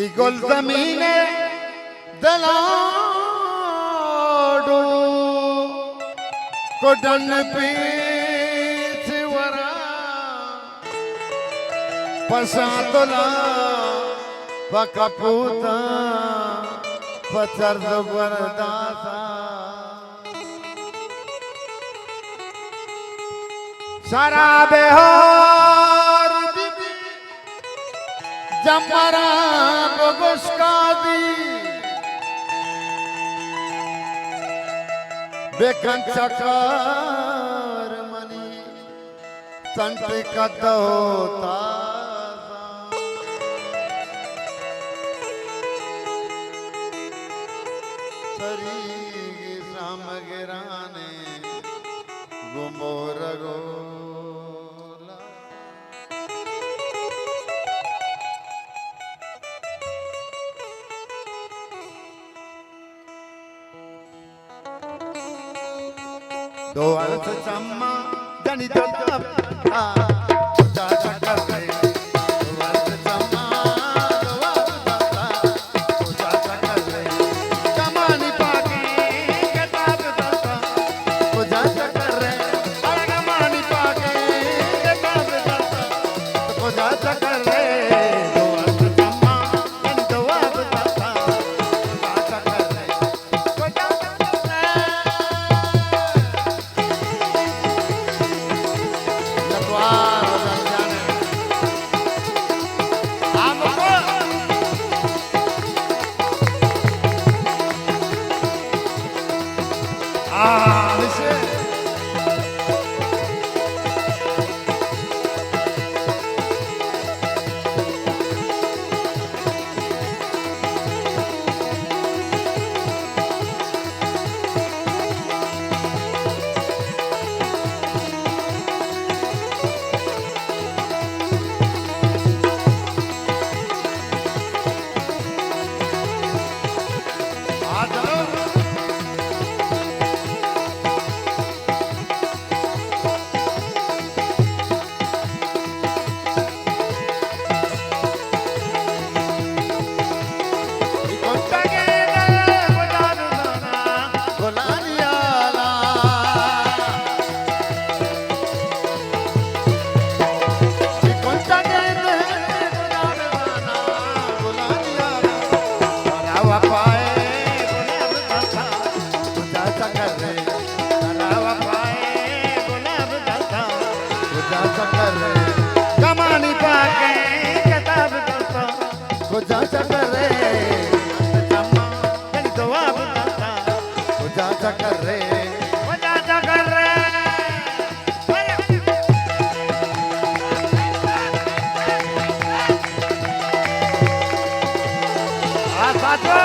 Eagle zamine daladu kodan pichwara pasatola pakaputa pachardo guardasa sarabe hor bibi jamara bogoskadi bekan cakar mani tanti kadota sari samagirane gumorgo do arth chamma jani jata puja chakar re do arth chamma do arth jata puja chakar re kamani paaki kitab data puja chakar re kamani paaki kitab data puja chakar re do arth chamma jani do arth jata puja chakar re puja kamani paake kitab data puja chakar re chamma jani jawab data puja chakar re puja chakar re sajo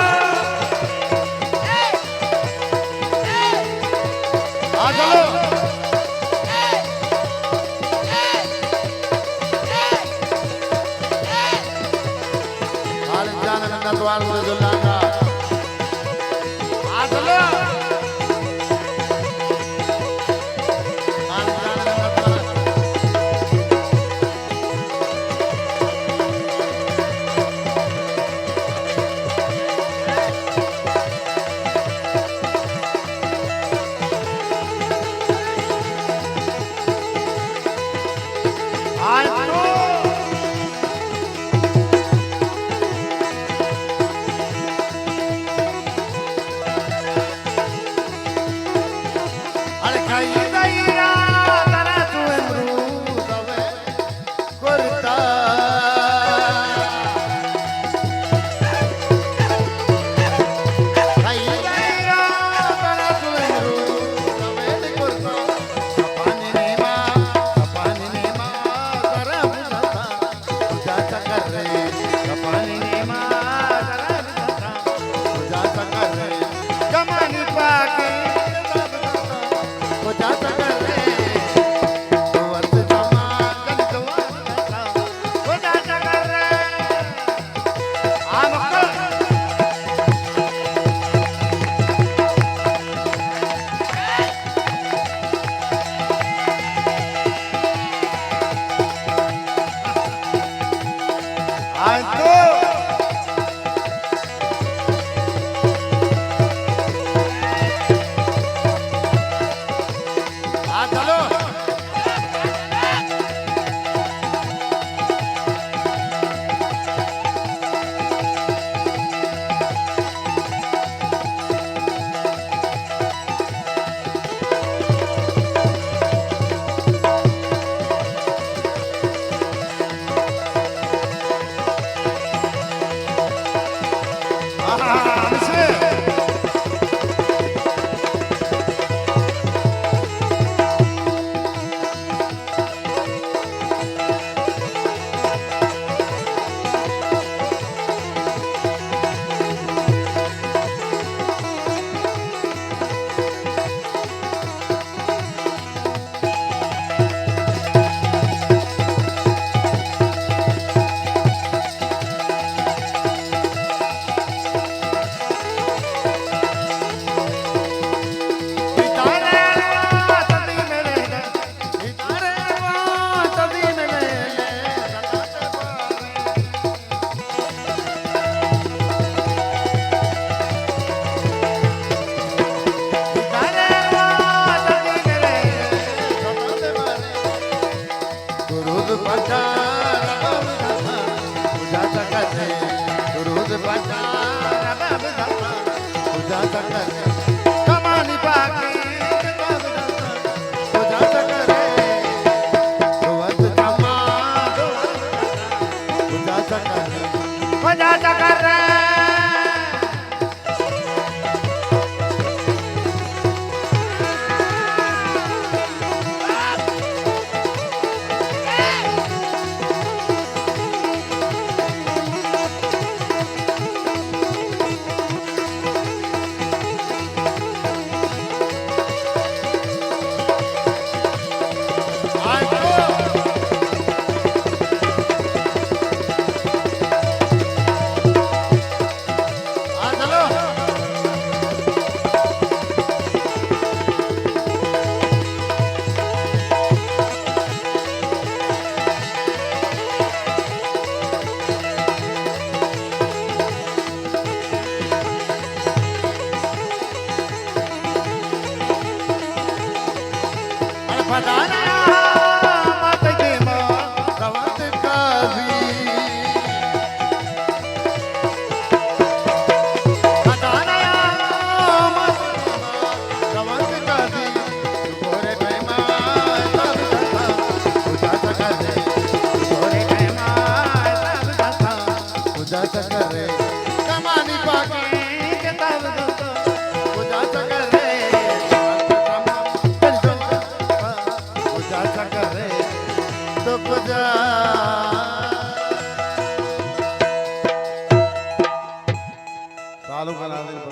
chalo द्वार दुल्ला का आजलो कमानी पाके उजाचा करे रोज जमा उजाचा करे कमानी पाके किताब उजाचा करे उजाचा करे तो पूजा चालू करा दे।